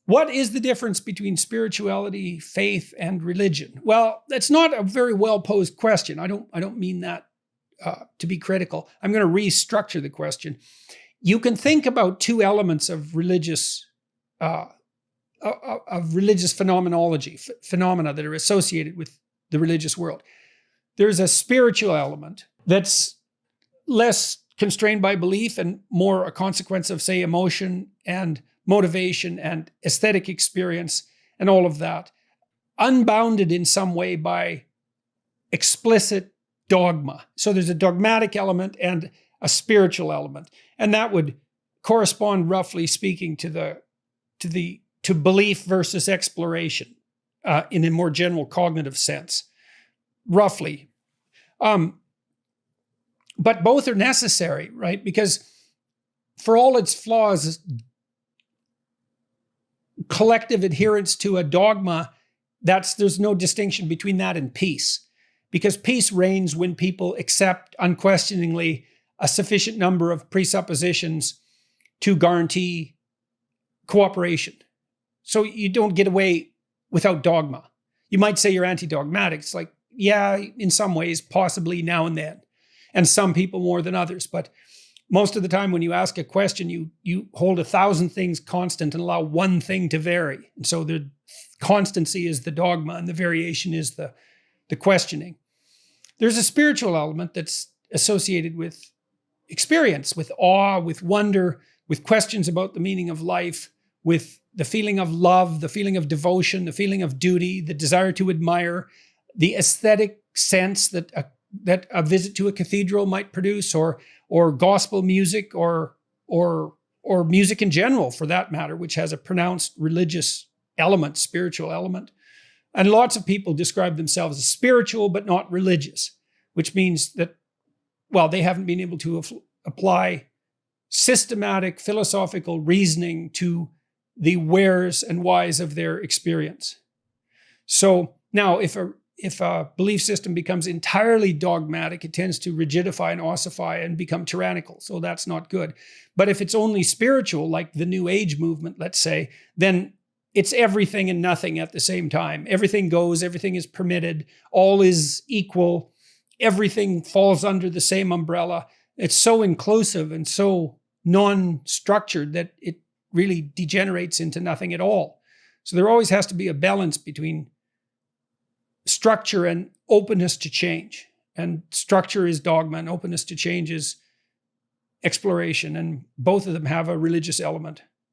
What is the difference between spirituality, faith, and religion? Well, that's not a very well posed question. I don't mean that to be critical. I'm going to restructure the question. You can think about two elements of religious phenomenology, phenomena that are associated with the religious world. There's a spiritual element that's less constrained by belief and more a consequence of, say, emotion and motivation and aesthetic experience and all of that, unbounded in some way by explicit dogma. So there's a dogmatic element and a spiritual element, and that would correspond, roughly speaking, to belief versus exploration in a more general cognitive sense, roughly. But both are necessary, right? Because for all its flaws, collective adherence to a dogma, there's no distinction between that and peace. Because peace reigns when people accept unquestioningly a sufficient number of presuppositions to guarantee cooperation. So you don't get away without dogma. You might say you're anti-dogmatic. It's like, yeah, in some ways, possibly now and then. And some people more than others. But most of the time when you ask a question, you hold 1,000 things constant and allow one thing to vary. And so the constancy is the dogma and the variation is the questioning. There's a spiritual element that's associated with experience, with awe, with wonder, with questions about the meaning of life, with the feeling of love, the feeling of devotion, the feeling of duty, the desire to admire, the aesthetic sense that a visit to a cathedral might produce, or gospel music, or music in general, for that matter, which has a pronounced religious element, spiritual element. And lots of people describe themselves as spiritual but not religious, which means that, well, they haven't been able to apply systematic philosophical reasoning to the wheres and whys of their experience. So now, if a belief system becomes entirely dogmatic, it tends to rigidify and ossify and become tyrannical. So that's not good. But if it's only spiritual, like the New Age movement, let's say, then it's everything and nothing at the same time. Everything goes, everything is permitted, all is equal, everything falls under the same umbrella. It's so inclusive and so non-structured that it really degenerates into nothing at all. So there always has to be a balance between structure and openness to change. And structure is dogma and openness to change is exploration. And both of them have a religious element.